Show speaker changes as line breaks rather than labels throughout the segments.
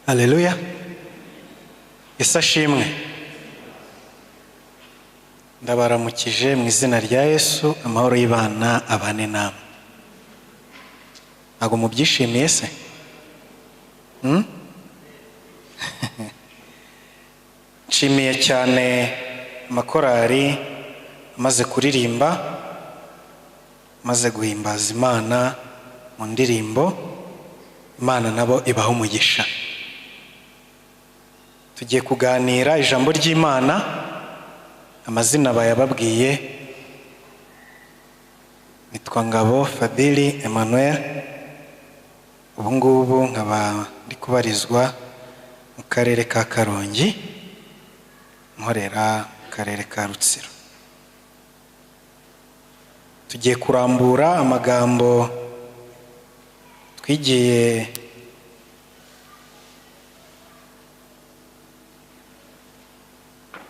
Haleluya. Yesu ashimwe. Ndabaramukije mu izina rya Yesu, amahoro y'Imana abane namwe. Ntago mubyishimiye se? Nshimiye cyane amakorari amaze kuririmba, maze guhimbaza Imana mu ndirimbo. Imana nabo ibaho umugisha. Tugiye kuganira ijambo ry'Imana, amazina bayababwiye. Nitwa Ngabo Fadili Emmanuel. Ubu ngubu nkaba ndi kubarizwa mu karere ka Karongi, nkorera mu karere ka Rutsiro. Tugiye kurambura amagambo twigiye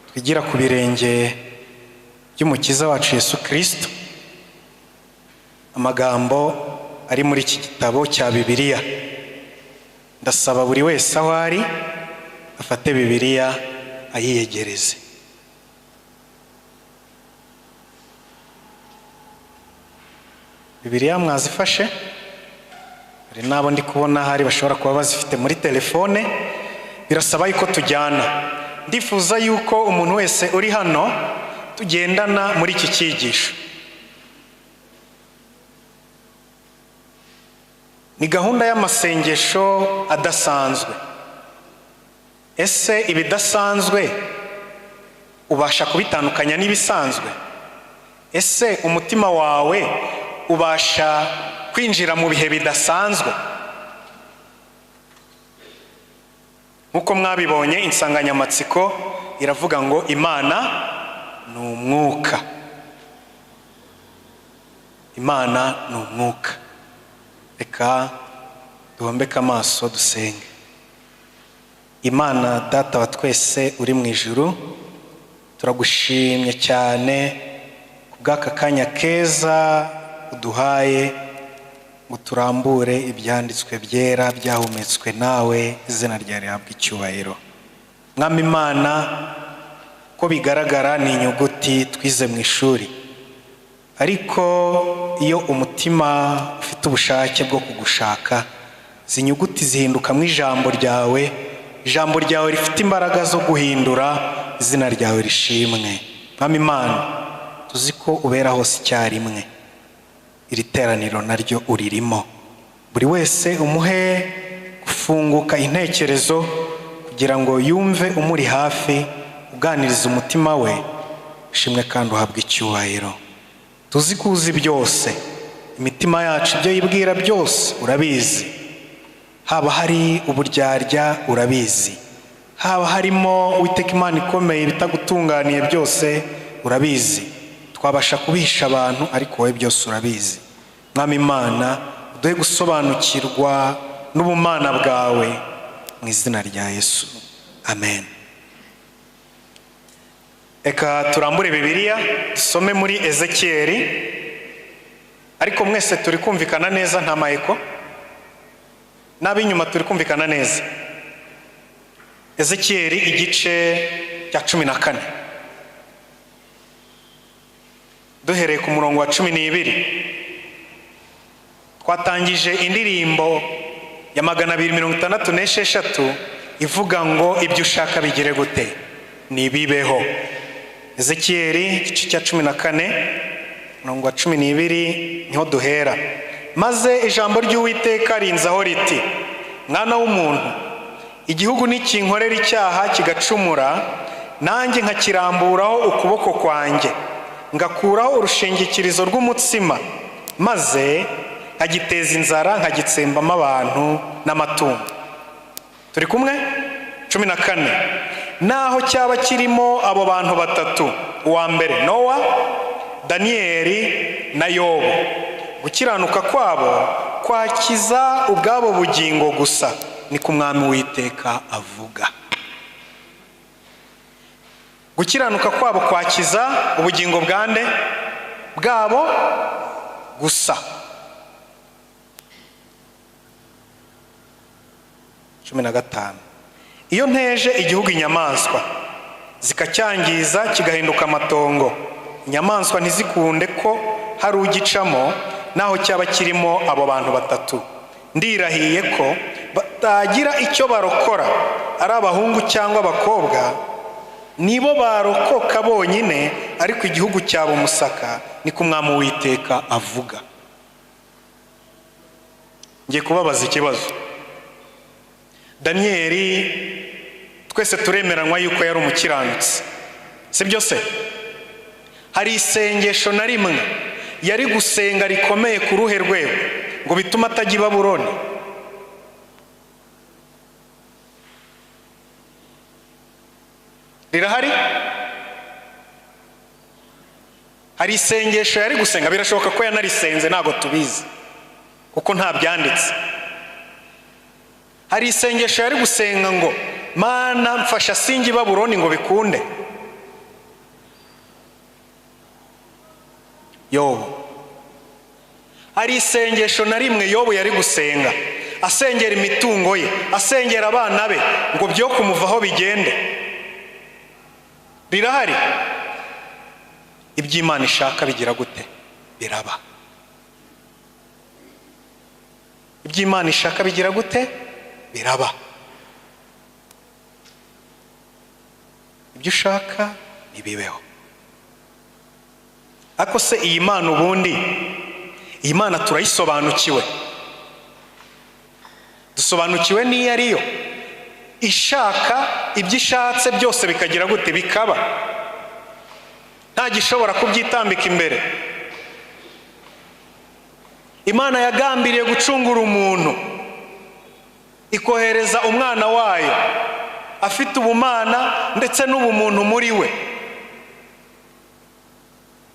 twigira ku birenge by'umukiza wacu Yesu Kristo. Amagambo ari muri iki gitabo cya Bibiliya. Ndasaba buri wese aho ari afate Bibiliya ayiyegereze. Bibiliya mwazifashe? Hari nabo ndi kubona hari bashobora kuba bazifite muri telefone. Birasaba yuko tujyana. Ndifuza yuko umuntu wese uri hano tugendana muri iki cyigisho. Ni gahunda y'amasengesho adasanzwe. Ese ibidasanzwe ubasha kubitandukanya n'ibisanzwe? Ese umutima wawe ubasha kwinjira mu bihe bidasanzwe? Nkuko mwabibonye, insanganyamatsiko iravuga ngo Imana ni umwuka. Imana ni umwuka. Reka duhombeke amaso dusenge. Imana Data wa twese uri mu ijuru, turagushimye cyane kubw'aka kanya keza uduhaye ngo turambure ibyanditswe byera byahumetswe nawe, izina ryawe rihabwe icyubahiro. Mwami Imana, ko bigaragara ni inyuguti twize mu ishuri, ariko iyo umutima ufite ubushake bwo kugushaka, izi nyuguti zihinduka mu ijambo ryawe. Ijambo ryawe rifite imbaraga zo guhindura, izina ryawe rishimwe. Mwami Imana, tuzi ko ubera hose icyarimwe. Iri teraniro naryo uririmo. Buri wese umuhe gufunguka intekerezo kugira ngo yumve umuri hafi, uganiriza umutima we. Shimwe kandi uhabwe icyubahiro. Tuzi ko uzi byose, imitima yacu ibyo yibwira byose urabizi. Haba hari uburyarya urabizi, haba harimo Uwiteka Imana ikomeye bitagutunganiye byose urabizi. Twabasha kubihisha abantu, ariko wowe byose urabizi. Mwami Imana, uduhe gusobanukirwa n'ubumana bwawe mu izina rya Yesu, amen. Eka turambure Bibiliya dusome muri Ezekiyeli. Ariko mwese turi kumvikana neza, nta mayeko? N'ab'inyuma turi kumvikana neza? Ezekiyeli igice cya 14, duhereye ku murongo wa 12. Twatangije indirimbo ya 266 ivuga ngo ibyo ushaka bigire gute? Nibibeho. Ezekiyeli igice cya 14 murongo wa 12 niho duhera. Maze ijambo ry'Uwiteka rinzaho riti, mwana w'umuntu, igihugu nikinkorera icyaha kigacumura, nanjye nkakiramburaho ukuboko kwanjye, ngakuraho urushingikirizo rw'umutsima, maze nkagiteza inzara, nkagitsembamo abantu n'amatungo. Turi kumwe? 14. Naho cyaba kirimo abo bantu batatu, uwa mbere Nowa, Daniyeli na Yobu, gukiranuka kwabo kwakiza ubwabo bugingo gusa, ni ku Mwami Uwiteka avuga. Gukiranuka kwabo kwakiza ubugingo bwande bwabo gusa. 15. iyo nteje igihugu inyamaswa zikacyangiza kigahinduka amatongo, inyamaswa ntizikunde ko hari ugicamo naho cyaba kirimo abo bantu batatu, ndirahiye ko batagira icyo barokora, ari abahungu cyangwa abakobwa nibo barokoka bonyine, ariko igihugu cyaba umusaka, niko Umwami Uwiteka avuga. Ngiye kubabaza ikibazo. Daniyeli twese turemeranywa yuko yari umukiranutsi, sibyo se? Hari isengesho na rimwe yari gusenga rikomeye ku ruhe rwego ngo bituma atajya i Babuloni? Rirahari? Hari isengesho yari gusenga, birashoboka ko yanarisenze, ntabwo tubizi kuko nta byanditse. Hari isengesho yari gusenga ngo Mana mfasha singi Babuloni ngo bikunde? Yobu. Hari isengesho na rimwe Yobu yari gusenga asengera imitungo ye, asengera abana be ngo byo kumuvaho bigende? Rirahari? Iby'Imana ishaka bigira gute? Biraba. Iby'Imana ishaka bigira gute? Biraba. Ibyo ushaka nibibeho. Ako se iyi Mana ubundi, iyi Mana turayisobanukiwe? Dusobanukiwe n'iyo ariyo ishaka ibyo ishatse byose bikagira gute? Bikaba. Nta gishobora kubyitambika imbere. Imana yagambiriye gucungura umuntu, ikohereza umwana wayo afite ubumana ndetse n'ubumuntu muri we,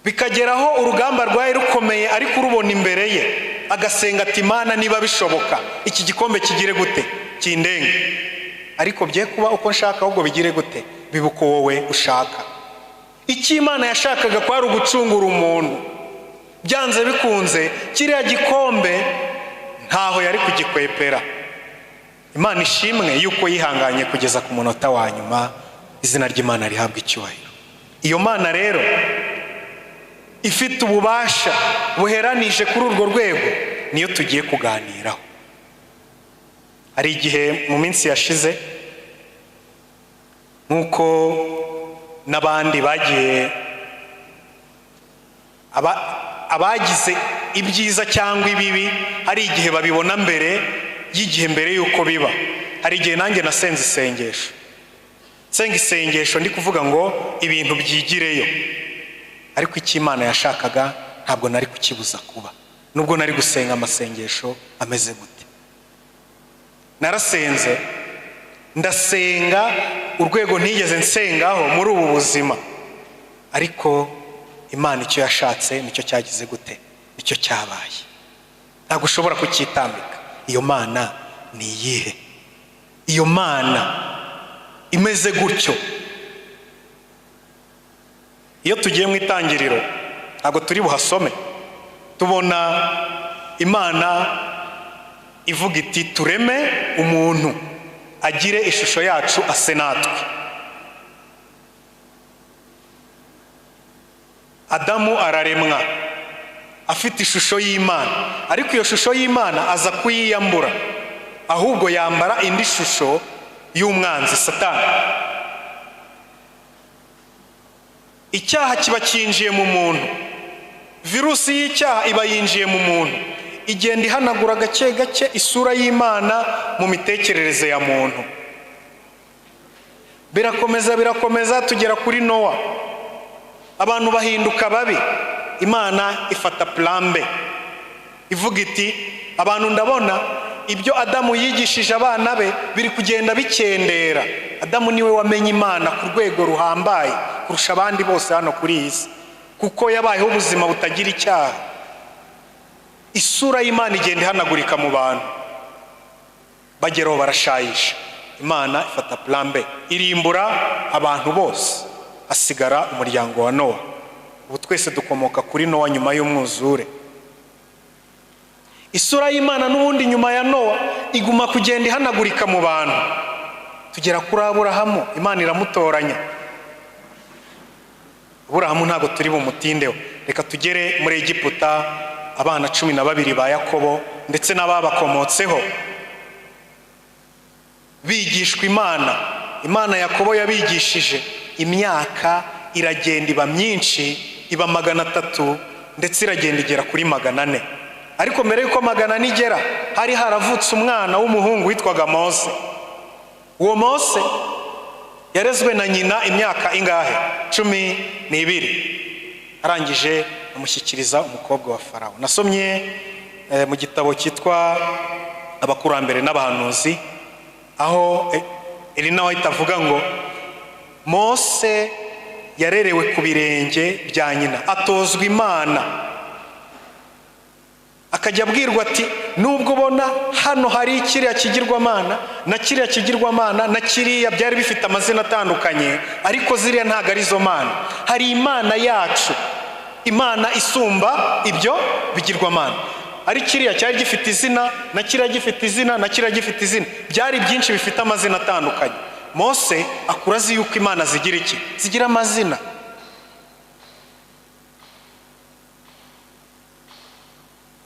bikageraho urugamba rwaye rukomeye ariko urubona imbere ye, agasenga ati Imana niba bishoboka iki gikombe kigire gute? Kindenge. Ariko bye kuba uko nshaka, ahubwo bigire gute? Bibuko wowe ushaka. Iki Imana yashakaga kwari ugucungura umuntu, byanze bikunze kiriya gikombe ntaho yari kugikwepera. Imana ishimwe yuko yihanganye kugeza ku munota wa nyuma, izina ry'Imana rihabwa icyubahiro. Iyo Mana rero ifite ububasha buheranije kuri urwo rwego niyo tugiye kuganiraho. Hari igihe mu minsi yashize, nk'uko n'abandi bagiye abagize ibyiza cyangwa ibibi, hari igihe babibona mbere y'igihe, mbere yuko biba. Hari igihe nanjye nasenze isengesho, senga isengesho ndi kuvuga ngo ibintu byigireyo, ariko icyo Imana yashakaga ntabwo nari kukibuza kuba, nubwo nari gusenga amasengesho ameze gute. Narasenze, ndasenga urwego ntigeze nsengaho muri ubu buzima, ariko Imana icyo yashatse nicyo cyagize gute? Nicyo cyabaye. Ntabwo ushobora kucyitambika. Iyo Mana ni iyihe? Iyo Mana imeze gutyo? Iyo tugiye mu itangiriro ntabwo turi buhasome, tubona Imana ivuga iti tureme umuntu agire ishusho yacu ase natwe. Adamu araremwa afite ishusho y'Imana, ariko iyo shusho y'Imana aza kuyiyambura, ahubwo yambara indi shusho y'umwanzi Satani. Icyaha kiba cyinjiye mu muntu, virusi y'icyaha iba yinjiye mu muntu, igenda ihanagura gake gake isura y'Imana mu mitekerereze ya muntu. Birakomeza tugera kuri Nowa, abantu bahinduka babi. Imana ifata plan B, ivuga iti abantu ndabona ibyo Adamu yigishije abana be biri kugenda bikendera. Adamu niwe wamenye Imana ku rwego ruhambaye kurusha abandi bose hano kuri iyi si, kuko yabayeho ubuzima butagira icyaha. Isura y'Imana igenda ihanagurika mu bantu, bageraho barashayisha. Imana ifata plan B, irimbura abantu bose, hasigara umuryango wa Nowa. Ubu twese dukomoka kuri Nowa nyuma y'umwuzure. Isura y'Imana n'ubundi nyuma ya Nowa iguma kugenda ihanagurika mu bantu. tugera kuri Aburahamu, Imana iramutoranya. Aburahamu ntabwo turi bumutindeho, reka tugere muri Egiputa, abana 12 ba Yakobo ndetse n'ababakomotseho bigishwa Imana Yakobo yabigishije, imyaka iragenda iba myinshi, iba 300 ndetse iragenda igera kuri 400. Ariko mbere yuko 400 igera, hari haravutse umwana w'umuhungu witwaga Mose. Uwo Mose yarezwe na nyina imyaka ingahe? 12. Arangije amushyikiriza umukobwa wa Farawo. Nasomye mu gitabo cyitwa Abakurambere n'Abahanuzi, aho Elina White avuga ngo Mose yarerewe ku birenge bya nyina, atozwa Imana, akajya abwirwa ati nubwo ubona hano hari kiriya kigirwamana na kiriya kigirwamana na kiriya byari bifite amazina atandukanye, ariko ziriya ntago ari zo mana. Hari Imana yacu, Imana isumba ibyo bigirwamana. Ari kiriya cyari gifite izina na kiriya gifite izina na kiriya gifite izina, byari byinshi bifite amazina atandukanye. Mose akura azi yuko Imana zigira iki? Zigira amazina.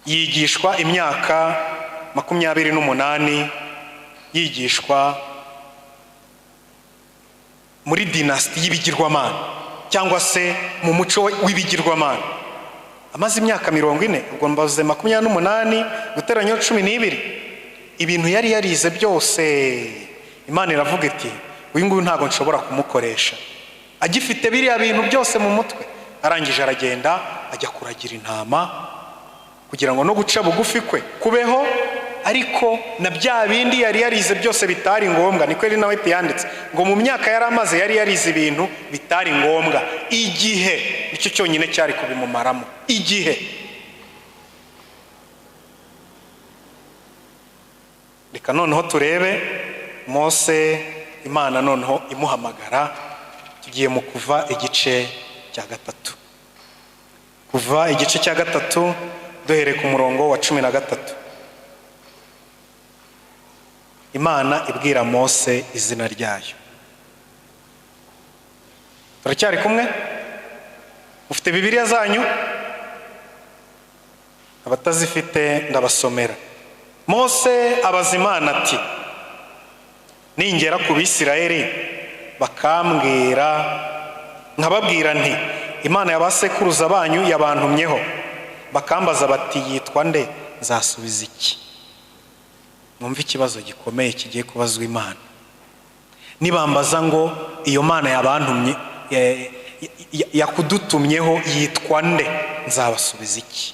Yigishwa imyaka 28, yigishwa muri dinasti y'ibigirwamana cyangwa se mu muco w'ibigirwamana. Amaze imyaka 40, ubwo mbavuze 28 guteranya 12, ibintu yari yarize byose Imana iravuga iti uyu nguyu ntago nshobora kumukoresha. Agifite biriya bintu byose mu mutwe, arangije aragenda ajya kuragira intama kugira ngo no guca bugufi kwe kubeho, ariko na bya bindi yari yarize byose bitari ngombwa. Niko ari nawe yanditse ngo mu myaka yari amaze yari yarize ibintu bitari ngombwa. Igihe nicyo cyonyine cyari kubimumaramo. Igihe. Reka noneho turebe Mose, Imana noneho imuhamagara. Tugiye mu Kuva igice cya 3. Kuva igice cya 3 duhere ku murongo wa 13. Imana ibwira Mose izina ryayo. Turacyari kumwe? Mufite Bibiliya zanyu? Abatazifite ndabasomera. Mose abaza Imana ati ningera ku Bisirayeli bakambwira nkababwira nti Imana y'abasekuruza banyu yabantumyeho, bakambaza bati yitwa nde, nzasubiza iki? Mwumva ikibazo gikomeye kigiye kubazwa Imana. Nibambaza ngo iyo Mana yabantumye yakudutumyeho yitwa nde, nzabasubiza iki?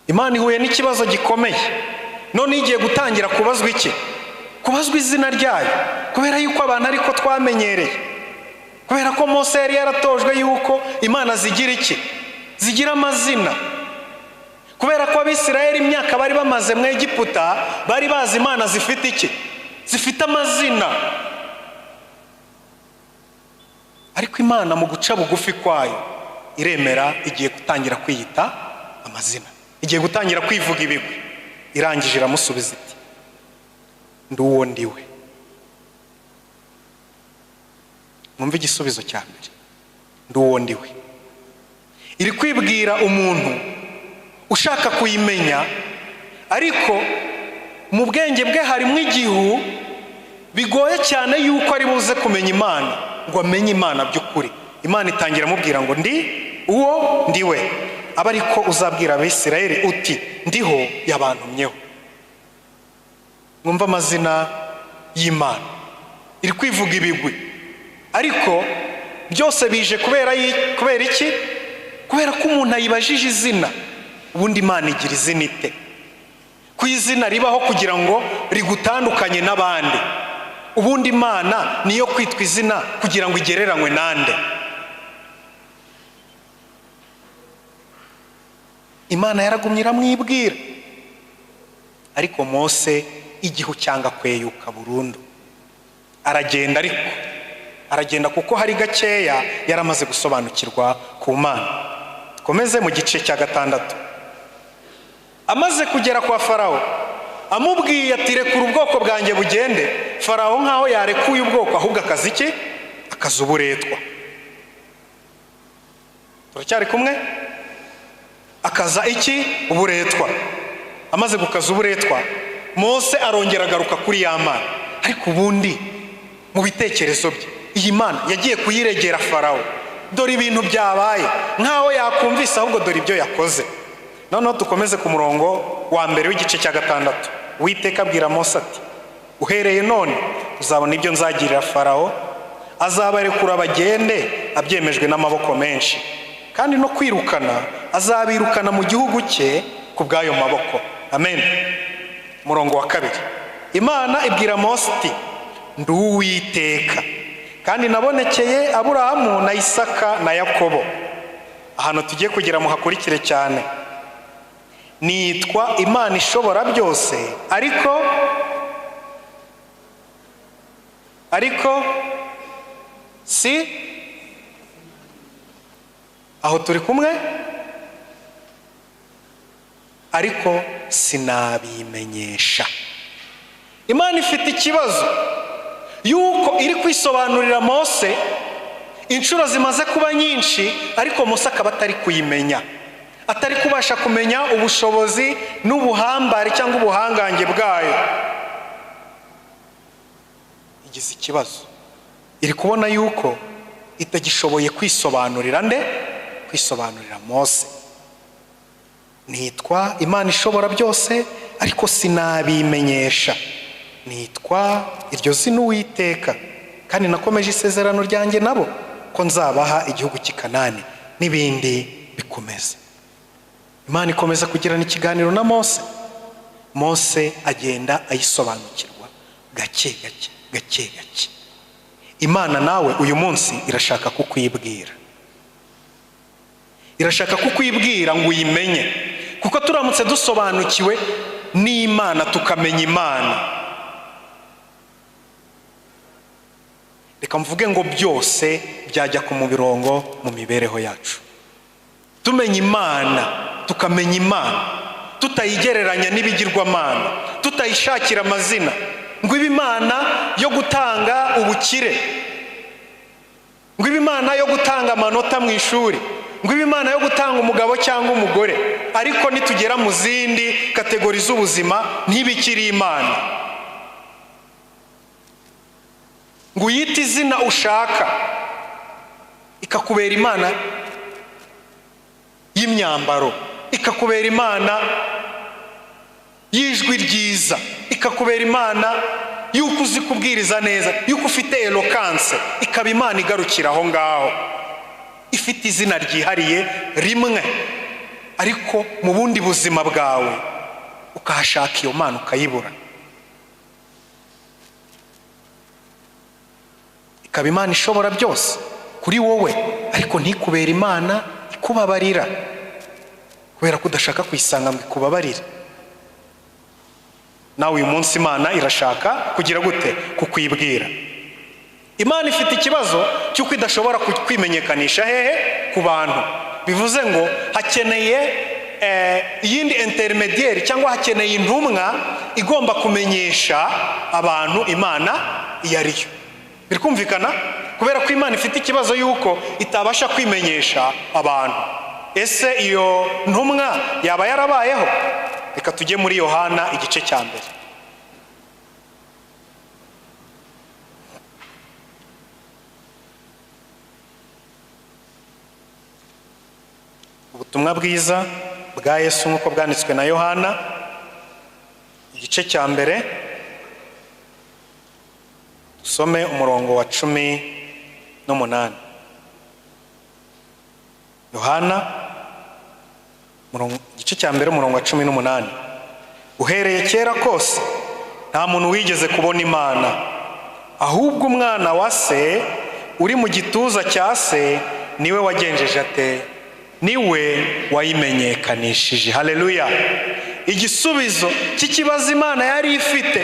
Imana ihuye n'ikibazo gikomeye, none igiye gutangira kubazwa iki? Kubazwa izina ryayo, kubera yuko abantu ariko twamenyereye, kubera ko Mose yari yaratojwe yuko Imana zigira iki? Zigira amazina. Kubera ko Abisirayeli imyaka bari bamaze mu Egiputa bari bazi Imana zifite iki? Zifite amazina. Ariko Imana mu guca bugufi kwayo iremera, igiye gutangira kwiyita amazina, igiye gutangira kwivuga ibigwi. Irangije iramusubiza iti nduwo ndiwe. Mwumva igisubizo cya mbere, nduwo ndiwe. Iri kwibwira umuntu ushaka kuyimenya, ariko mu bwenge bwe harimo igihu bigoye cyane yuko ari buze kumenya Imana, ngo amenye Imana by'ukuri. Imana itangira amubwira ngo ndi uwo ndiwe. Aba ariko uzabwira Abisirayeli uti ndiho yabantumyeho. Mwumva amazina y'Imana. Iri kwivuga ibigwi, ariko byose bije kubera iki? Kubera ko umuntu ayibajije izina. Ubundi Imana igira izina ite? Ku izina ribaho kugira ngo rigutandukanye n'abandi. Ubundi Imana niyo kwitwa izina kugira ngo igereranywe nande. Imana yaragumye iramwibwira, ariko Mose igihu cyanga kweyuka burundu. Aragenda, ariko aragenda kuko hari gakeya yaramaze gusobanukirwa ku Mana. Komeze mu gice cya 6. Amaze kugera kwa Farawo amubwiye ati rekura ubwoko bwanjye bugende, Farawo nkaho yarekuye ubwoko, ahubwo akaza iki? Akaza uburetwa. Turacyari kumwe? Akaza iki? Uburetwa. Amaze gukaza uburetwa, Mose arongera agaruka kuri ya mana. Ariko ubundi mu bitekerezo bye, iyi mana yagiye kuyiregera Farawo, dore ibintu byabaye, nkaho yakumvise, ahubwo dore ibyo yakoze. Noneho dukomeze ku murongo wa mbere w'igice cya 6. Uwiteka abwira Mose ati, uhereye none uzabona ibyo nzagirira Farawo, azabarekura bagende abyemejwe n'amaboko menshi, kandi no kwirukana azabirukana mu gihugu cye ku bw'ayo maboko. Amen. Murongo wa 2. Imana ibwira Mose iti, ndi Uwiteka, kandi nabonekeye Aburahamu na Isaka na Yakobo. Ahantu tugiye kugira muhakurikire cyane. Nitwa Imana ishobora byose, ariko si aho turi kumwe, ariko sinabimenyesha. Imana ifite ikibazo yuko iri kwisobanurira Mose inshuro zimaze kuba nyinshi, ariko Mose akaba atari kuyimenya, atari kubasha kumenya ubushobozi n'ubuhambare cyangwa ubuhangange bwayo. Igize ikibazo, iri kubona yuko itagishoboye kwisobanurira kwisobanurira Mose. Nitwa Imana ishobora byose, ariko sinabimenyesha. Nitwa iryo zina Uwiteka, kandi nakomeje isezerano ryanjye nabo ko nzabaha igihugu cy'i Kanani, n'ibindi bikomeza. Imana ikomeza kugirana ikiganiro na Mose. Mose agenda ayisobanukirwa gake gake. Imana nawe uyu munsi irashaka kukwibwira, irashaka kukwibwira ngo uyimenye, kuko turamutse dusobanukiwe n'Imana tukamenya Imana, reka mvuge ngo byose byajya ku mubirongo mu mibereho yacu. Tumenya Imana, tukamenya Imana, tutayigereranya n'ibigirwamana, tutayishakira amazina ngo ibe Imana yo gutanga ubukire, ngo ibe Imana yo gutanga amanota mu ishuri, ngo ibe Imana yo gutanga umugabo cyangwa umugore, ariko nitugera mu zindi kategori z'ubuzima ntibikiri Imana. Ngo uyite izina ushaka, ikakubera Imana y'imyambaro, ikakubera Imana y'ijwi ryiza, ikakubera Imana y'uko uzi kubwiriza neza, y'uko ufite eloquence, ikaba Imana igarukira aho ngaho, ifite izina ryihariye rimwe, ariko mu bundi buzima bwawe ukahashaka iyo Mana ukayibura. Ikaba Imana ishobora byose kuri wowe, ariko ntikubera Imana ikubabarira, kubera ko udashaka kuyisanga ngo ikubabarire. Nawe uyu munsi Imana irashaka kugira gute? Kukwibwira. Imana ifite ikibazo cy'uko idashobora kwimenyekanisha hehe? Ku bantu. Bivuze ngo hakeneye iyindi intermediaire, cyangwa hakeneye intumwa igomba kumenyesha abantu Imana iyo ariyo. Birikumvikana? Kubera ko Imana ifite ikibazo yuko itabasha kwimenyesha abantu. Ese iyo ntumwa yaba yarabayeho? Reka tujye muri Yohana igice cya 1. Ubutumwa bwiza bwa Yesu nk'uko bwanditswe na Yohana igice cya 1, dusome umurongo wa 18. Yohana igice cya 1 umurongo wa 18. Uhereye kera kose nta muntu wigeze kubona Imana, ahubwo umwana wa se uri mu gituza cya se niwe wagenjeje ate, niwe wayimenyekanishije. Haleluya. Igisubizo cy'ikibazo Imana yari ifite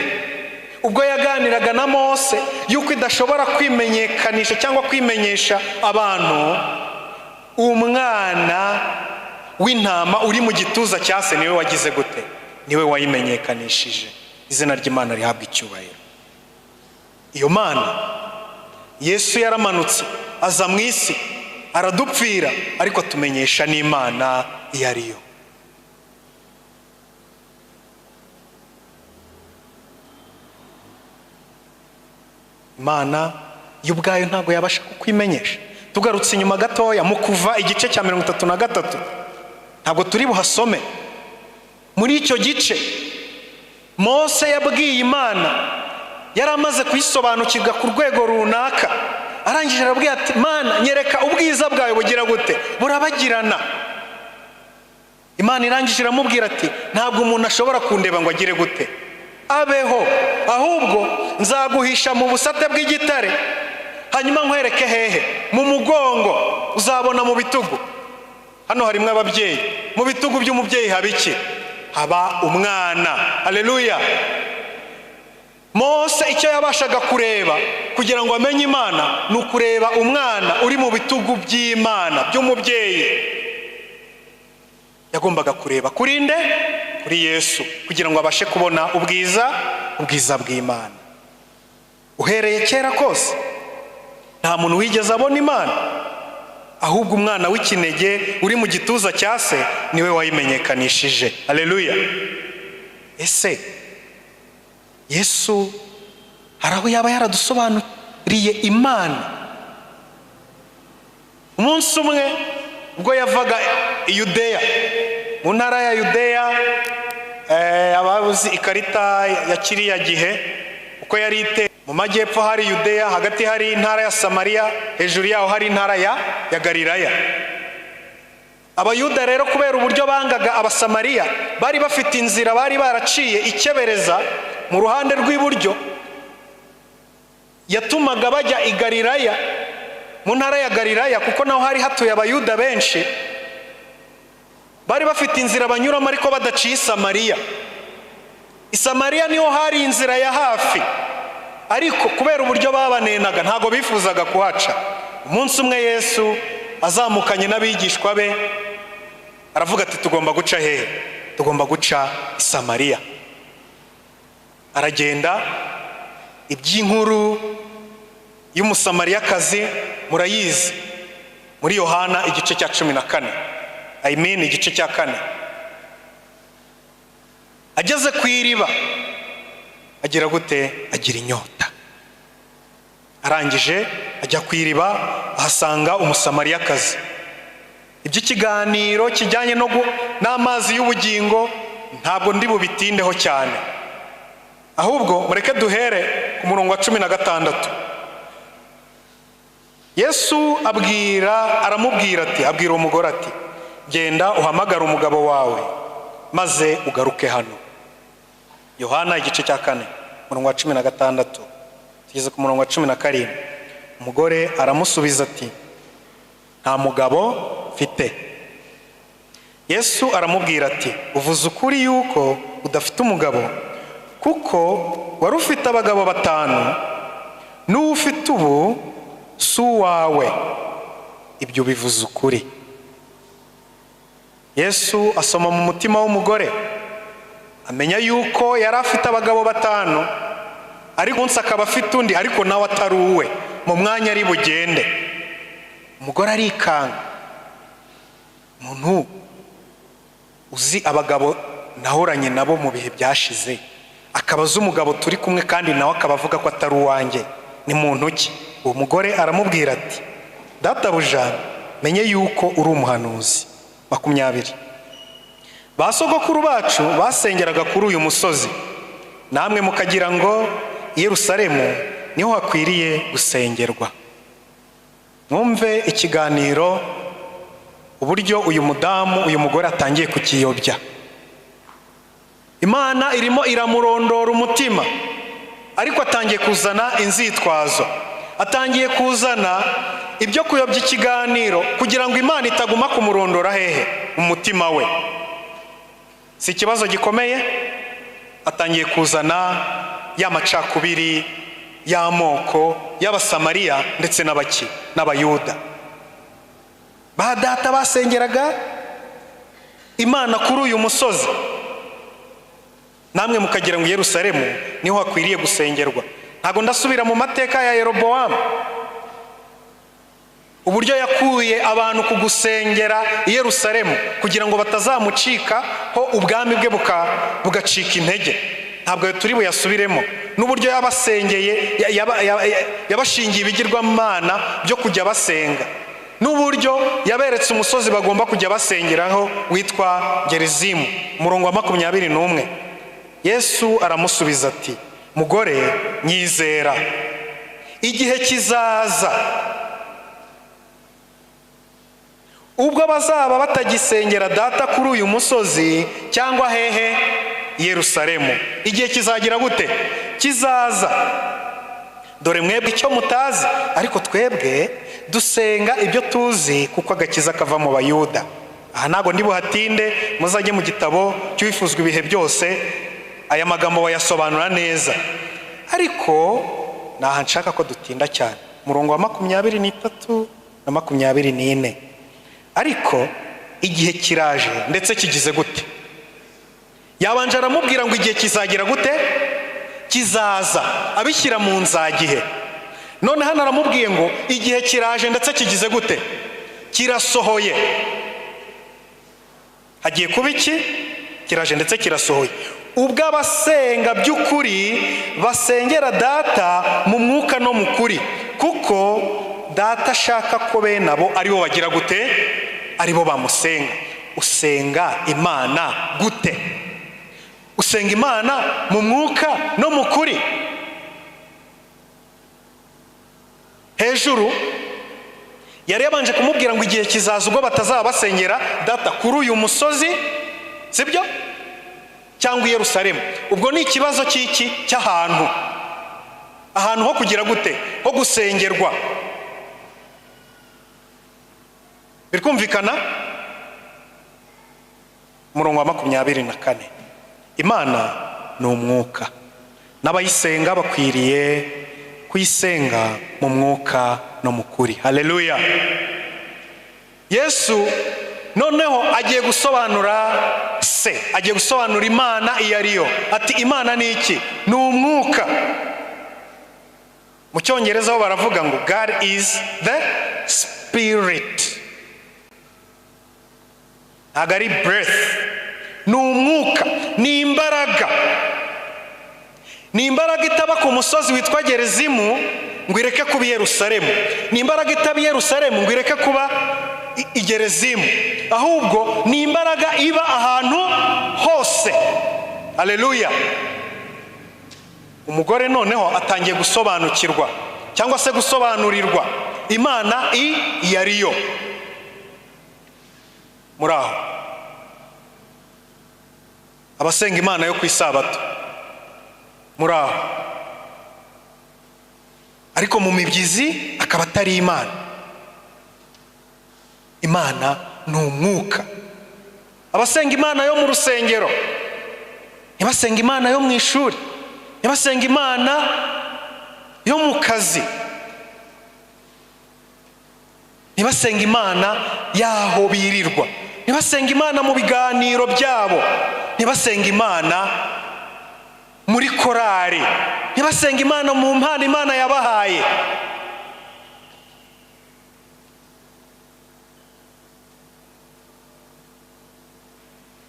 ubwo yaganiraga na Mose yuko idashobora kwimenyekanisha cyangwa kwimenyesha abantu, umwana w'intama uri mu gituza cya se niwe wagize gute? Niwe wayimenyekanishije. Izina ry'Imana rihabwa icyubahiro. iyo mana. Yesu yaramanutse aza mu isi aradupfira, ariko tumenyesha n'Imana iyo ari yo. Imana yo ubwayo ntabwo yabasha kukwimenyesha. Tugarutse inyuma gatoya mu Kuva igice cya 33, ntabwo turi buhasome. Muri icyo gice Mose yabwiye Imana, yari amaze kuyisobanukirwa ku rwego runaka, arangije arabwira ati Mana, nyereka ubwiza bwawe bugira gute, burabagirana. Imana irangije iramubwira ati ntabwo umuntu ashobora kundeba ngo agire gute, abeho, ahubwo nzaguhisha mu busate bw'igitare, hanyuma nkwereke hehe, mu mugongo, uzabona mu bitugu. Hano harimo ababyeyi, mu bitugu by'umubyeyi haba iki? Haba umwana. Haleluya. Mose icyo yabashaga kureba kugira ngo amenye Imana ni ukureba umwana uri mu bitugu by'Imana, by'umubyeyi. Yagombaga kureba kuri nde? Kuri Yesu, kugira ngo abashe kubona ubwiza bw'Imana. Uhereye kera kose nta muntu wigeze abona Imana, ahubwo umwana w'ikinege uri mu gituza cya se niwe wayimenyekanishije. Haleluya. Ese Yesu hari aho yaba yaradusobanuriye Imana? Umunsi umwe ubwo yavaga i Yudeya, mu ntara ya Yudeya, ababuzi ikarita ya kiriya gihe uko yari iteye, mu majyepfo hari Yudeya, hagati hari intara ya Samariya, hejuru yaho hari intara ya Galilaya. Abayuda rero kubera uburyo bangaga Abasamariya, bari bafite inzira bari baraciye ikebereza mu ruhande rw'iburyo, yatumaga bajya i Galilaya, mu ntara ya Galilaya, kuko naho hari hatuye Abayuda benshi. Bari bafite inzira banyuramo ariko badaciye Samariya. I Samariya niho hari inzira ya hafi, ariko kubera uburyo babanenaga ntabwo bifuzaga kuhaca. Umunsi umwe Yesu azamukanye n'abigishwa be aravuga ati tugomba guca hehe? Tugomba guca i Samariya. Aragenda, iby'inkuru y'umusamariyakazi murayizi muri Yohana igice cya 14, igice cya 4. Ageze ku iriba agira gute? Agira inyota. Arangije ajya ku iriba, ahasanga umusamariyakazi. Iby'ikiganiro kijyanye n'amazi y'ubugingo ntabwo ndi bubitindeho cyane, ahubwo mureke duhere ku murongo wa 16. Yesu aramubwira ati, abwira umugore ati genda uhamagara umugabo wawe maze ugaruke hano. Yohana igice cya 4 murongo wa 16 tugeze ku murongo wa 17. Umugore aramusubiza ati nta mugabo mfite. Yesu aramubwira ati uvuze ukuri yuko udafite umugabo, kuko wari ufite abagabo 5, n'uwo ufite ubu si uwawe. Ibyo bivuze ukuri. Yesu asoma mu mutima w'umugore, amenya yuko yari afite abagabo 5, ariko unsa akaba afite undi, ariko nawe atari uwe, mu mwanya ari bugende. Umugore arikanga. Umuntu uzi abagabo nahoranye nabo mu bihe byashize, akabaza umugabo turi kumwe kandi nawe akaba avuga ko atari uwanjye, ni muntu ki? Uwo mugore aramubwira ati databuja, menye yuko uri umuhanuzi. 20. Ba sogokuru bacu basengeraga kuri uyu musozi, namwe mukagira ngo i Yerusalemu niho hakwiriye gusengerwa. Mwumve ikiganiro uburyo uyu mugore atangiye kukiyobya. Imana irimo iramurondora umutima, ariko atangiye kuzana inzitwazo, atangiye kuzana ibyo kuyobya ikiganiro kugira ngo Imana itaguma kumurondora hehe? Umutima we. Si ikibazo gikomeye? Atangiye kuzana y'amacakubiri y'amoko y'Abasamariya ndetse n'Abayuda. Ba data basengeraga Imana kuri uyu musozi, namwe mukagira ngo Yerusalemu niho hakwiriye gusengerwa. ntago ndasubira mu mateka ya Yerobowamu, uburyo yakuye abantu ku gusengera i Yerusalemu kugira ngo batazamucikaho ubwami bwe bugacika intege. Ntabwo turi buyasubiremo. N'uburyo yabasengeye, yabashingiye ibigirwamana byo kujya basenga, n'uburyo yaberetse umusozi bagomba kujya basengeraho witwa Gerizimu. Umurongo wa 21, Yesu aramusubiza ati, mugore nyizera, igihe kizaza ubwo bazaba batagisengera data kuri uyu musozi cyangwa hehe Yerusalemu. Igihe kizagira gute? Kizaza. Dore mwebwe icyo mutazi, ariko twebwe dusenga ibyo tuzi, kuko agakiza kava mu Bayuda. Aha ntago ndi buhatinde, muzajye mu gitabo cy'Uwifuzwa ibihe byose, aya magambo bayasobanura neza. Ariko naha nshaka ko dutinda cyane, umurongo wa 23 na 24. Ariko igihe kiraje ndetse kigize gute? Yabanje aramubwira ngo igihe kizagira gute? Kizaza, abishyira mu nzagihe. None hano aramubwiye ngo igihe kiraje ndetse kigize gute? Kirasohoye. Hagiye kuba iki? Kiraje ndetse kirasohoye. Ubwo abasenga by'ukuri basengera data mu mwuka no mu kuri, kuko data ashaka ko bene abo ari bo bagira gute? Ari bo bamusenga. Usenga Imana gute? Usenga Imana mu mwuka no mu kuri. Hejuru yari yabanje kumubwira ngo igihe kizaza ubwo batazaba basengera data kuri uyu musozi, sibyo? Cyangwa i Yerusalemu. Ubwo ni ikibazo cy'iki? Cy'ahantu. Ahantu ho kugira gute? Ho gusengerwa. Birikumvikana? Umurongo wa 24, Imana ni umwuka, n'abayisenga bakwiriye kuyisenga mu mwuka no mu kuri. Haleluya. Yesu noneho agiye gusobanura agiye gusobanura Imana iyo ariyo. Ati Imana ni iki? Ni umwuka. Mu Cyongereza ho baravuga ngo God is the Spirit. Ntabwo ari breath, ni umwuka, ni imbaraga. Ni imbaraga itaba ku musozi witwa Gerizimu ngo ireke kuba i Yerusalemu. Ni imbaraga itaba i Yerusalemu ngo ireke kuba i Gerizimu. Ahubwo ni imbaraga iba ahantu hose. Haleluya. Umugore noneho atangiye gusobanukirwa cyangwa se gusobanurirwa Imana iyo ariyo. Muraho abasenga Imana yo ku isabato, muraho, ariko mu mibyizi akaba atari Imana. Imana ni umwuka. Abasenga Imana yo mu rusengero, ntibasenga Imana yo mu ishuri, ntibasenga Imana yo mu kazi, ntibasenga Imana yaho birirwa, ntibasenga Imana mu biganiro byabo, ntibasenga Imana muri korari, ntibasenga Imana mu mpano Imana yabahaye.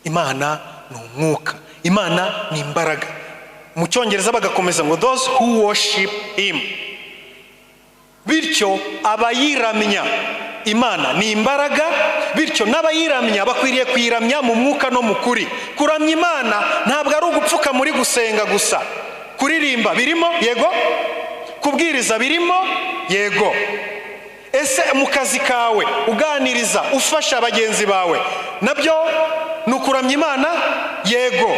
Imana ni umwuka, Imana ni imbaraga. Mu Cyongereza bagakomeza ngo those who worship him. Bityo abayiramya, Imana ni imbaraga, bityo n'abayiramya bakwiriye kuyiramya mu mwuka no mu kuri. Kuramya Imana ntabwo ari ugupfuka muri gusenga gusa. Kuririmba birimo? Yego. Kubwiriza birimo? Yego. Ese mu kazi kawe uganiriza, ufasha bagenzi bawe, nabyo ni ukuramya Imana? Yego.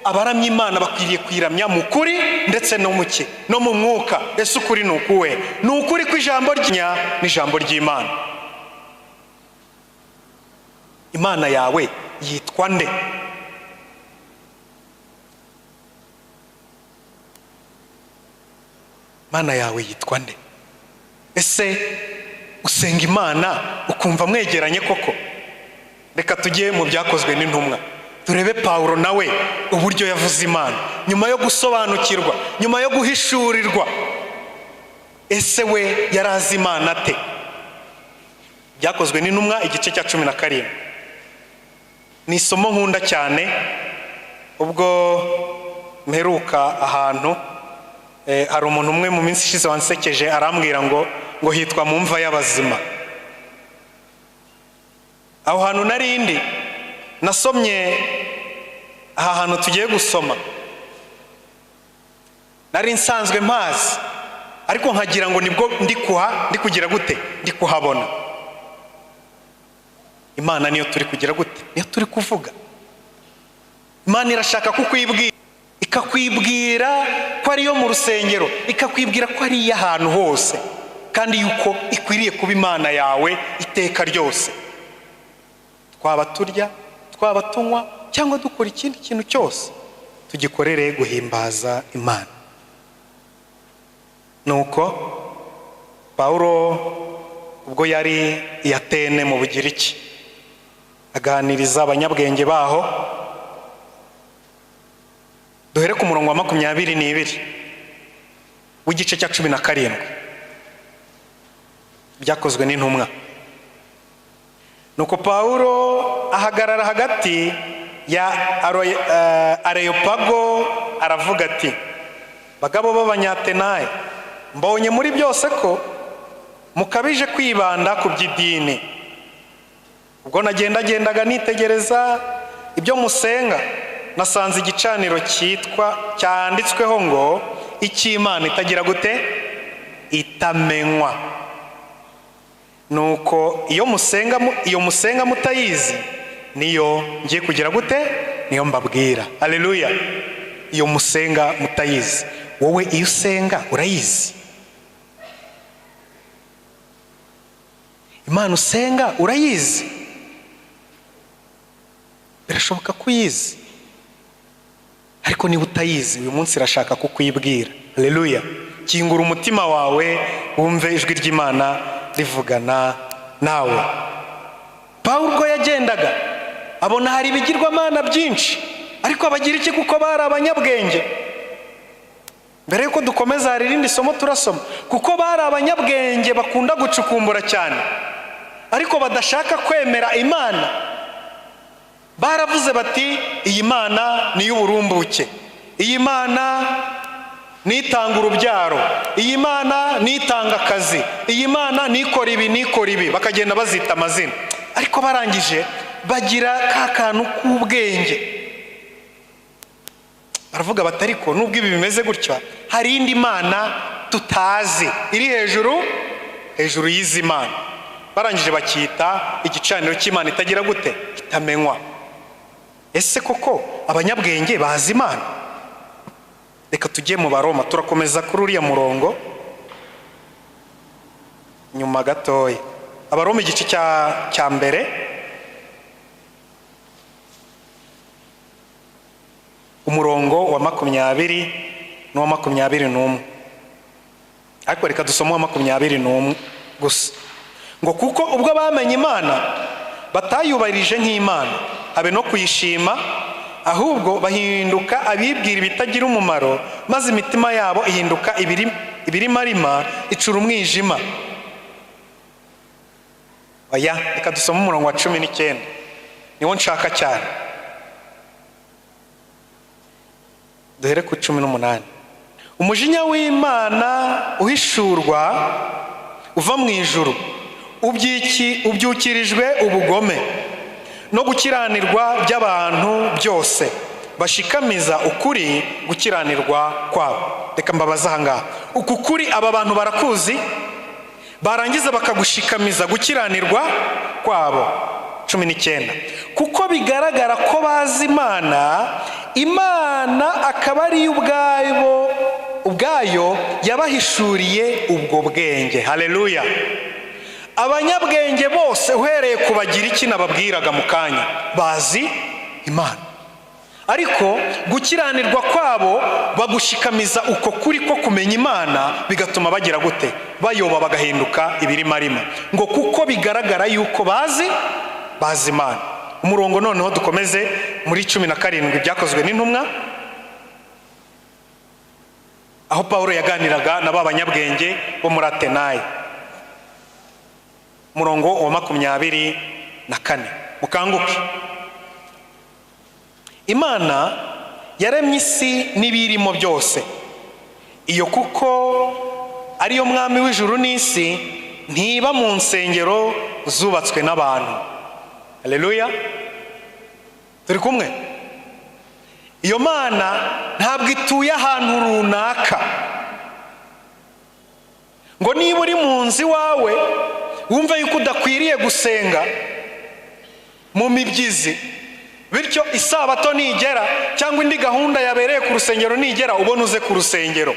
Abaramya Imana bakwiriye kuyiramya mu kuri ndetse no mu ki? No mu mwuka. Ese ukuri ni ukuwe? Ni ukuri kw'ijambo n'ijambo ry'Imana. Imana yawe yitwa nde? Imana yawe yitwa nde? Ese usenga Imana ukumva mwegeranye koko? Reka tujye mu Byakozwe n'Intumwa. turebe Pawulo nawe uburyo yavuze Imana nyuma yo gusobanukirwa, nyuma yo guhishurirwa. Ese we yarazi Imana ate? Byakozwe n'Intumwa igice cya 17. Ni isomo nkunda cyane. Ubwo mperuka ahantu hari umuntu umwe mu minsi ishize wansekeje arambwira ngo hitwa mu mva y'abazima. Aho hantu narindi nasomye aha hantu tugiye gusoma, nari nsanzwe mpazi ariko nkagira ngo nibwo ndi kugira gute, ndi kuhabona. Imana niyo turi kugira gute, niyo turi kuvuga. Imana irashaka kukwibwira, ikakwibwira ko ariyo mu rusengero, ikakwibwira ko ari ahantu hose, kandi yuko ikwiriye kuba Imana yawe iteka ryose. Twaba turya, twaba tunywa, cyangwa dukora ikindi kintu cyose, tugikorere guhimbaza Imana. Nuko Pawulo ubwo yari i Atene mu Bugiriki, aganiriza abanyabwenge baho. Duhere ku murongo wa 22 w'igice cya 17 byakozwe n'Intumwa. Nuko Pawulo ahagarara hagati ya Areyopago aravuga ati, bagabo b'Abanyatenayi, mbonye muri byose ko mukabije kwibanda ku by'idini. Ubwo nagendagendaga nitegereza ibyo musenga, nasanze igicaniro cyanditsweho ngo icy'Imana itagira gute, itamenywa. Nuko iyo musenga mutayizi, niyo ngiye kugira gute, niyo mbabwira. Haleluya. Iyo musenga mutayizi. Wowe iyo usenga urayizi? Imana usenga urayizi? Birashoboka ko uyizi, ariko niba utayizi uyu munsi irashaka kukwibwira. Haleluya. Kingura umutima wawe wumve ijwi ry'Imana rivugana nawe. Pawulo ubwo yagendaga abona hari ibigirwamana byinshi, ariko abagira iki kuko bari abanyabwenge. Mbere yuko dukomeza hari irindi somo turasoma, kuko bari abanyabwenge bakunda gucukumbura cyane, ariko badashaka kwemera Imana. Baravuze bati, iyi Mana ni y'uburumbuke, iyi Mana nitanga urubyaro, iyi Mana nitanga akazi, iyi Mana nikora ibi. Bakagenda bazita amazina, ariko barangije bagira ka kantu k'ubwenge. Baravuga bati, ariko nubwo ibi bimeze gutya, hari indi Mana tutazi iri hejuru y'izi Mana. Barangije bakita igicaniro cy'Imana itagira gute, itamenywa. Ese koko abanyabwenge bazi Imana? Reka tujye mu Baroma, turakomeza kuri uriya murongo nyuma gatoya. Abaroma igice cya mbere umurongo wa 20 n'uwa 21. Ariko reka dusome uwa 21 gusa. Ngo kuko ubwo bamenye Imana batayubahirije nk'Imana, habe no kuyishima, ahubwo bahinduka abibwira ibitagira umumaro, maze imitima yabo ihinduka ibirimarima, icura umwijima. Oya, reka dusome umurongo wa 19, niwo nshaka cyane. Duhere ku 18. Umujinya w'Imana uhishurwa uva mu ijuru, ubyukirijwe ubugome no gukiranirwa by'abantu byose, bashikamiza ukuri gukiranirwa kwabo. Reka mbabaza ahangaha, uku kuri aba bantu barakuzi, barangiza bakagushikamiza gukiranirwa kwabo. 19. Kuko bigaragara ko bazi Imana akaba ari ubwayo yabahishuriye ubwo bwenge. Haleluya. Abanyabwenge bose uhereye kubagira iki nababwiraga mu kanya, bazi Imana, ariko gukiranirwa kwabo bagushikamiza uko kuri ko kumenya Imana, bigatuma bagira gute, bayoba bagahinduka ibirimarima. Ngo kuko bigaragara yuko bazi Imana. umurongo noneho dukomeze muri 17 byakozwe n'intumwa, aho Pawulo yaganiraga na b'abanyabwenge bo muri Atenayi. Umurongo wa 24, mukanguke. Imana yaremye isi n'ibirimo byose, iyo kuko ariyo mwami w'ijuru n'isi, ntiba mu nsengero zubatswe n'abantu. Haleluya, turi kumwe? Iyo Mana ntabwo ituye ahantu runaka, ngo niba uri mu nzu iwawe wumve yuko udakwiriye gusenga mu mibyizi, bityo isabato nigera cyangwa indi gahunda yabereye ku rusengero nigera ubone uze ku rusengero.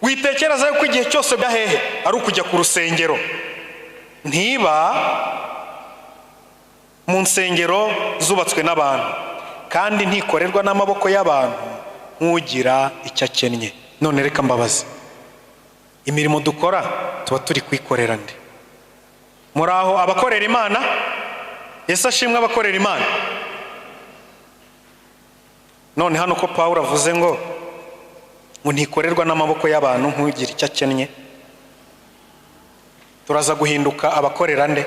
Witekereza yuko igihe cyose byahehe ari ukujya ku rusengero. Ntiba mu nsengero zubatswe n'abantu, kandi ntikorerwa n'amaboko y'abantu nk'ugira icyo akennye. None reka mbabaze, imirimo dukora tuba turi kwikorera nde? Muri aho abakorera Imana? Yesu ashimwe abakorera Imana. None hano ko Pawulo avuze ngo ntikorerwa n'amaboko y'abantu nk'ugira icyo akennye, turaza guhinduka abakorera nde?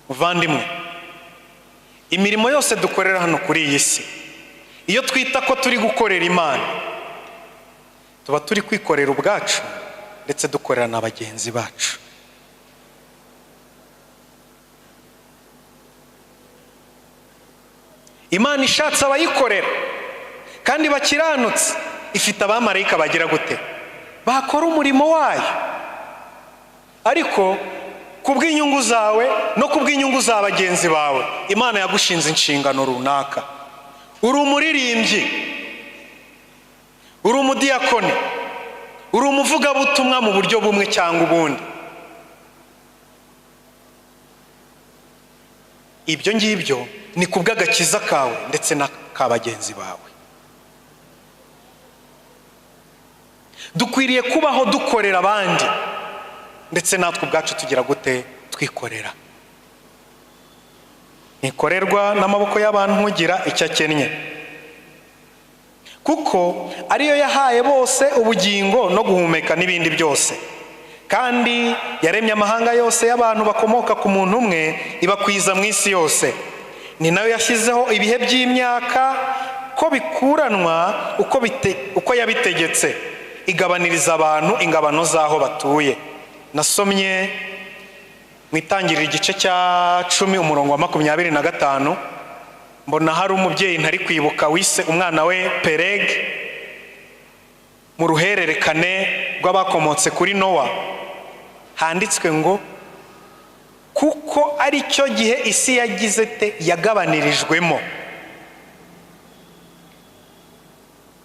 Muvandimwe, imirimo yose dukorera hano kuri iyi si, iyo twita ko turi gukorera Imana, tuba turi kwikorera ubwacu ndetse dukorera na bagenzi bacu. Imana ishatse abayikorera kandi bakiranutse, ifite abamarayika bagira gute? Bakora umurimo wayo. Ariko kubw'inyungu zawe no kubw'inyungu za bagenzi bawe, Imana yagushinze inshingano runaka. Uri umuririmbyi, uri umudiyakoni, uri umuvugabutumwa mu buryo bumwe cyangwa ubundi. Ibyo ngibyo ni kubw'agakiza kawe ndetse n'aka bagenzi bawe. Dukwiriye kubaho dukorera abandi ndetse natwe ubwacu tugira gute? Twikorera. Ntikorerwa n'amaboko y'abantu nk'ugira icyo akennye, kuko ariyo yahaye bose ubugingo no guhumeka n'ibindi byose, kandi yaremye amahanga yose y'abantu bakomoka ku muntu umwe, ibakwiza mu isi yose. Ni nayo yashyizeho ibihe by'imyaka ko bikuranwa uko yabitegetse, igabaniriza abantu ingabano z'aho batuye. Nasomye mu Itangiriro igice cya 10 umurongo wa 25, mbona hari umubyeyi ntari kwibuka wise umwana we Pereg mu ruhererekane rw'abakomotse kuri Nowa. Handitswe ngo kuko ari cyo gihe isi yagize te yagabanirijwemo.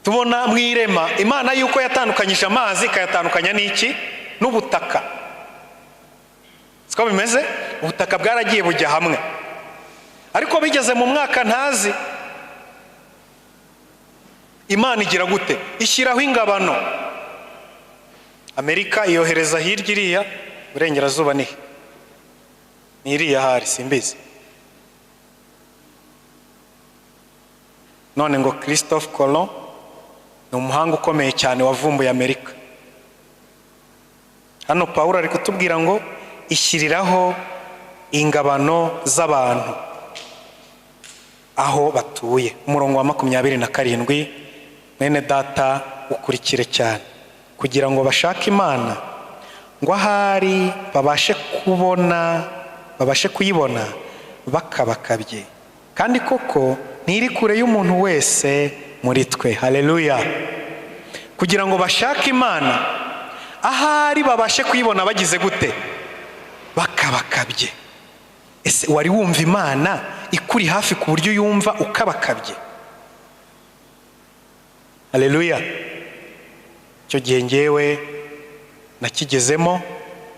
Tubona mu irema Imana yuko yatandukanyije amazi ikayatandukanya n'iki? N'ubutaka. Siko bimeze? Ubutaka bwaragiye bujya hamwe, ariko bigeze mu mwaka ntazi, Imana igira gute? Ishyiraho ingabano. Amerika iyohereza hirya iriya, burengerazuba ni iriya hari simbizi. None ngo Christophe Colomb ni umuhanga ukomeye cyane wavumbuye Amerika. Hano Pawulo ari kutubwira ngo ishyiriraho ingabano z'abantu aho batuye. Umurongo wa 27, mwene data ukurikire cyane, kugira ngo bashake Imana ngo ahari babashe kuyibona bakabakabye, kandi koko ntiri kure y'umuntu wese muri twe. Haleluya. Kugira ngo bashake Imana ahari babashe kuyibona bagize gute? Bakabakabye. Ese wari wumva Imana ikuri hafi ku buryo yumva ukabakabye? Haleluya. Icyo gihe ngewe nakigezemo,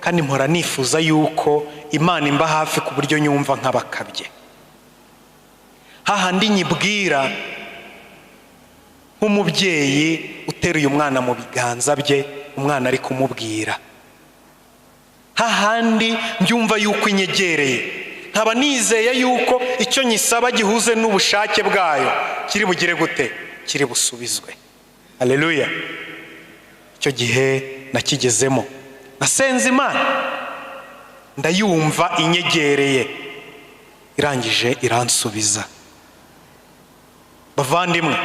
kandi mpora nifuza yuko Imana imba hafi ku buryo nyumva nk'abakabye. Hahandi nyibwira nk'umubyeyi uteruye umwana mu biganza bye, umwana ari kumubwira hahandi mbyumva yuko inyegereye, nkaba nizeye yuko icyo nyisaba gihuze n'ubushake bwayo kiri bugire gute, kiri busubizwe. Haleluya. Icyo gihe nakigezemo, nasenze Imana ndayumva inyegereye, irangije iransubiza. Bavandimwe,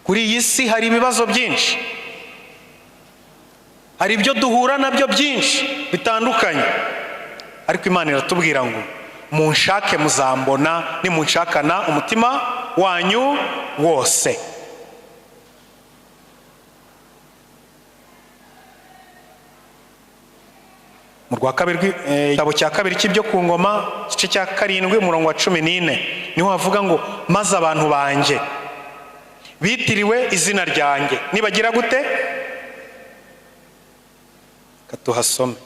kuri iyi si hari ibibazo byinshi, hari ibyo duhura nabyo byinshi bitandukanye, ariko Imana iratubwira ngo munshake muzambona nimunshakana umutima wanyu wose. Mu rwa kabiri, igitabo cya kabiri cy'ibyo ku ngoma, igice cya 7 umurongo wa 14, niho havuga ngo maze abantu banjye bitiriwe izina ryanjye nibagira gute, katuhasome.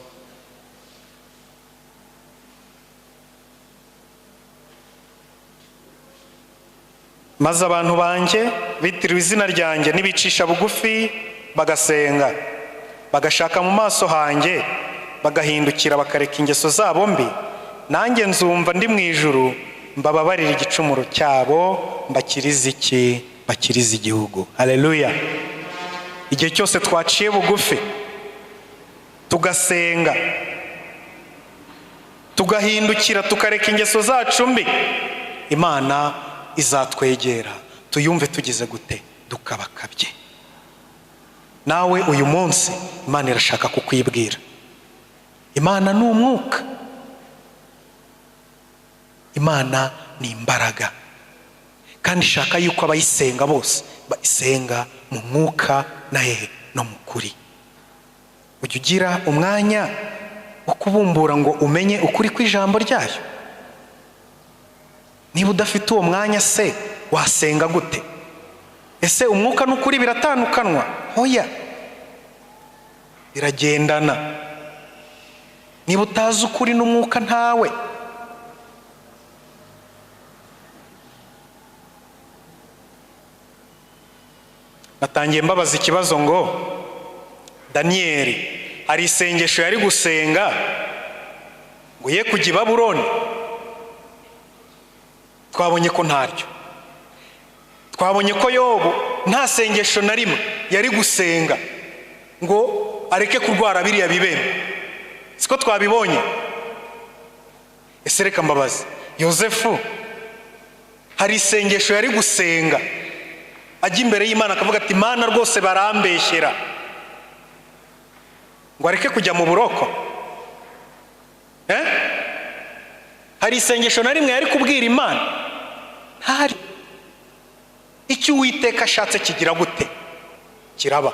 Maze abantu banjye bitiriwe izina ryanjye nibicisha bugufi bagasenga, bagashaka mu maso hanjye, bagahindukira bakareka ingeso zabo mbi, nanjye nzumva ndi mu ijuru mbababarira igicumuro cyabo, mbakirize iki, bakirize igihugu. Haleluya. Igihe cyose twaciye bugufi tugasenga, tugahindukira tukareka ingeso zacu mbi, Imana izatwegera tuyumve tugize gute, dukabakabye. Nawe uyu munsi Imana irashaka kukwibwira. Imana ni umwuka, Imana ni imbaraga, kandi ishaka yuko abayisenga bose bayisenga mu mwuka na hehe no mu kuri. Ujya ugira umwanya wo kubumbura ngo umenye ukuri kw'ijambo ryayo? Niba udafite uwo mwanya se wasenga gute? Ese umwuka n'ukuri biratandukanwa? Hoya, biragendana. Niba utazi ukuri n'umwuka ntawe. Natangiye mbabaza ikibazo ngo Daniyeli hari isengesho yari gusenga ngo ye kujya i Babuloni, twabonye ko ntaryo. Twabonye ko Yobu nta sengesho na rimwe yari gusenga ngo areke kurwara biriya bibembe, siko twabibonye? Ese reka mbabaze, Yosefu hari isengesho yari gusenga ajya imbere y'Imana akavuga ati Mana rwose barambeshyera, ngo areke kujya mu buroko? Hari isengesho na rimwe yari kubwira Imana? Ntari. Icyo Uwiteka ashatse kigira gute, kiraba.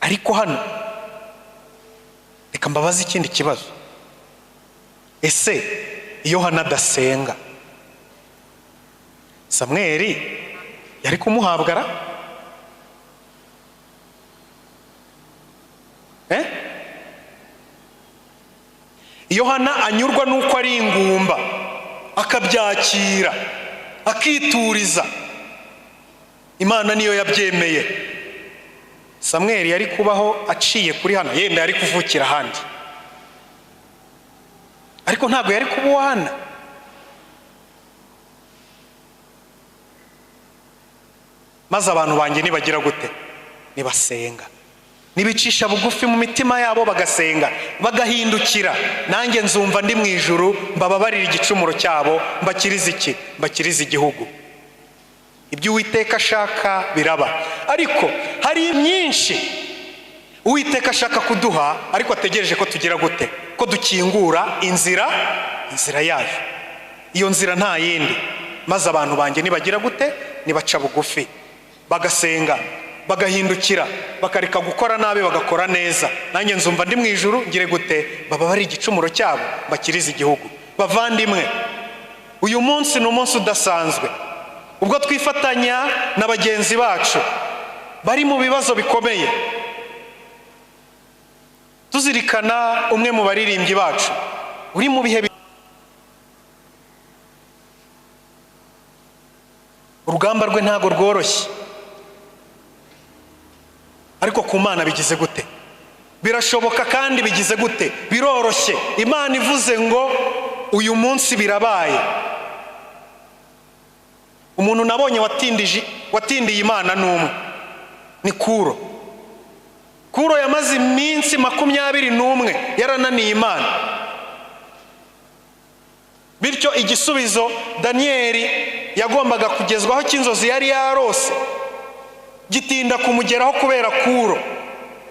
Ariko hano reka mbabaze ikindi kibazo. Ese iyo Hana adasenga, Samweli yari kumuhabwa? Iyo Hana anyurwa nuko ari ingumba akabyakira akituriza, Imana niyo yabyemeye, Samweli yari kubaho aciye kuri Hana? Yenda yari kuvukira ahandi, ariko ntabwo yari kuba uwa Hana. Maze abantu banjye nibagira gute, nibasenga, nibicisha bugufi mu mitima yabo bagasenga, bagahindukira, nanjye nzumva ndi mu ijuru mbababarira igicumuro cyabo, mbakirize iki, mbakirize igihugu. Ibyo Uwiteka ashaka biraba. Ariko hari myinshi Uwiteka ashaka kuduha, ariko ategereje ko tugira gute, ko dukingura inzira yayo. Iyo nzira nta yindi. Maze abantu banjye nibagira gute, nibaca bugufi bagasenga, bagahindukira, bakareka gukora nabi bagakora neza, nanjye nzumva ndi mu ijuru ngire gute, bababarira igicumuro cyabo, bakirize igihugu. Bavandimwe, uyu munsi ni umunsi udasanzwe, ubwo twifatanya na bagenzi bacu bari mu bibazo bikomeye, tuzirikana umwe mu baririmbyi bacu uri mu bihe urugamba rwe ntago rworoshye, ariko ku Mana bigize gute, birashoboka kandi bigize gute, biroroshye. Imana ivuze ngo uyu munsi birabaye. Umuntu nabonye watindiye Imana n'umwe ni Kuro. Kuro yamaze iminsi 21 yarananiye Imana. Bityo igisubizo Daniyeli yagombaga kugezwaho cy'inzozi yari yarose gitinda kumugeraho kubera Kuro.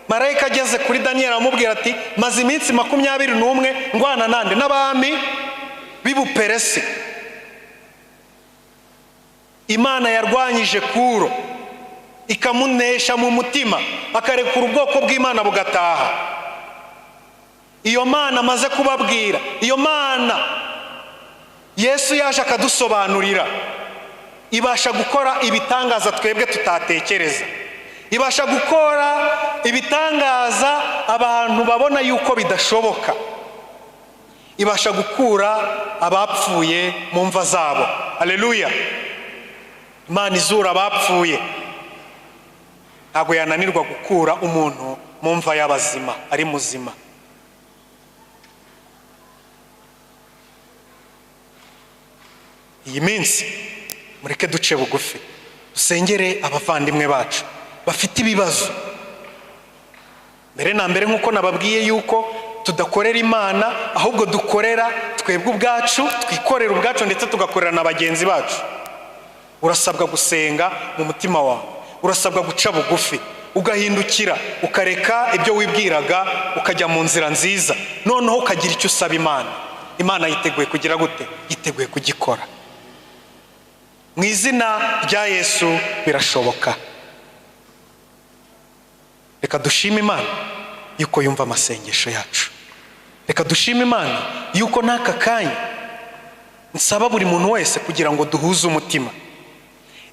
Marayika ageze kuri Daniyeli amubwira ati maze iminsi 21 ngwana nande n'abami b'Ubuperesi. Imana yarwanyije Kuro ikamunesha mu mutima, akarekura ubwoko bw'Imana bugataha. Iyo Mana amaze kubabwira, iyo Mana Yesu yaje akadusobanurira, ibasha gukora ibitangaza twebwe tutatekereza, ibasha gukora ibitangaza abantu babona yuko bidashoboka, ibasha gukura abapfuye mu mva zabo. Haleluya. Imana izura abapfuye, ntabwo yananirwa gukura umuntu mu mva y'abazima ari muzima. Iyi minsi mureke duce bugufi, dusengere abavandimwe bacu bafite ibibazo. Mbere na mbere nk'uko nababwiye yuko tudakorera Imana, ahubwo dukorera twebwe ubwacu, twikorera ubwacu ndetse tugakorera na bagenzi bacu. Urasabwa gusenga mu mutima wawe, urasabwa guca bugufi, ugahindukira, ukareka ibyo wibwiraga, ukajya mu nzira nziza, noneho ukagira icyo usaba Imana. Imana yiteguye kugira gute? Yiteguye kugikora. Mu izina rya Yesu birashoboka. Reka dushime Imana yuko yumva amasengesho yacu. Reka dushime Imana yuko n'aka kanya nsaba buri muntu wese kugira ngo duhuze umutima.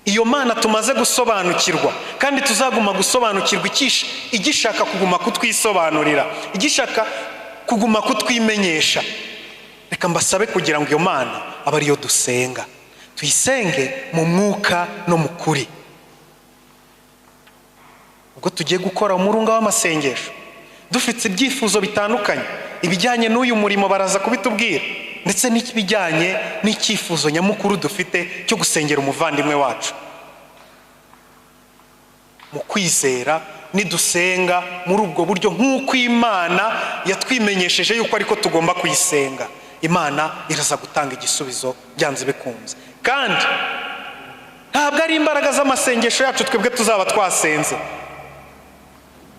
Iyo Mana tumaze gusobanukirwa kandi tuzaguma gusobanukirwa igishaka kuguma kutwisobanurira, igishaka kuguma kutwimenyesha. Reka mbasabe kugira ngo iyo Mana abe ariyo dusenga, tuyisenge mu mwuka no mu kuri. Ubwo tugiye gukora umurunga w'amasengesho, dufite ibyifuzo bitandukanye, ibijyanye n'uyu murimo baraza kubitubwira, ndetse n'ibijyanye n'icyifuzo nyamukuru dufite cyo gusengera umuvandimwe wacu. Mu kwizera nidusenga muri ubwo buryo nk'uko Imana yatwimenyesheje yuko ariko tugomba kuyisenga, Imana iraza gutanga igisubizo byanze bikunze. Kandi ntabwo ari imbaraga z'amasengesho yacu twebwe tuzaba twasenze,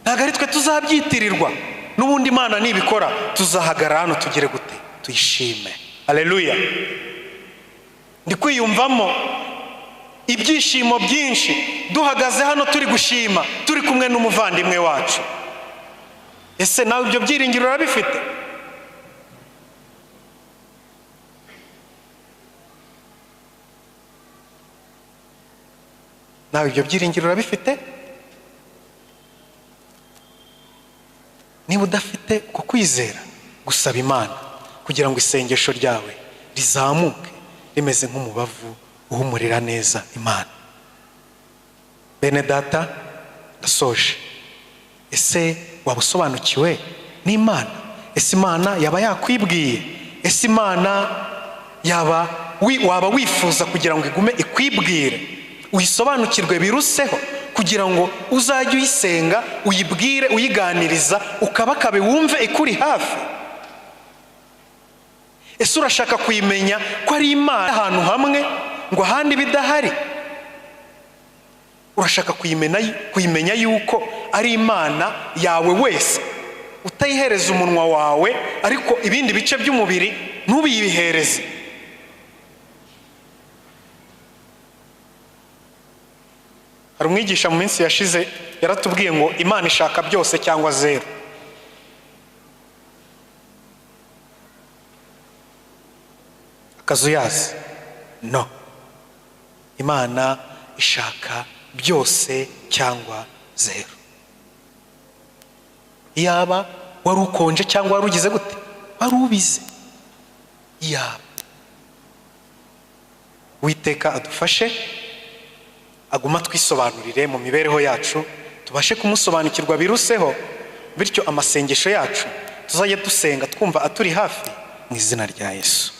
ntabwo ari twe tuzabyitirirwa. N'ubundi Imana nibikora tuzahagarara hano tugire gute? Tuyishime. Haleluya. Ndi kwiyumvamo ibyishimo byinshi duhagaze hano turi gushima, turi kumwe n'umuvandimwe wacu. Ese nawe ibyo byiringiro urabifite? Nawe ibyo byiringiro urabifite? Niba udafite uko kwizera, gusaba Imana kugira ngo isengesho ryawe rizamuke rimeze nk'umubavu uhumurira neza Imana. Bene data, ndasoje. Ese waba usobanukiwe n'Imana? Ese Imana yaba yakwibwiye? Ese Imana waba wifuza kugira ngo igume ikwibwire, uyisobanukirwe biruseho, kugira ngo uzajye uyisenga, uyibwire, uyiganiriza, ukabakabe wumve ikuri hafi? Ese urashaka kuyimenya ko ari Imana ahantu hamwe ngo ahandi bidahari? Urashaka kuyimenya yuko ari Imana yawe wese, utayihereza umunwa wawe ariko ibindi bice by'umubiri ntubiyihereze? Hari umwigisha mu minsi yashize yaratubwiye ngo Imana ishaka byose cyangwa zero. Akazuyazi? No. Imana ishaka byose cyangwa zero. Iyaba wari ukonje cyangwa wari ugize gute? Wari ubize. Iyaba. Uwiteka adufashe, aguma twisobanurire mu mibereho yacu, tubashe kumusobanukirwa biruseho, bityo amasengesho yacu tuzajye dusenga twumva aturi hafi mu izina rya Yesu.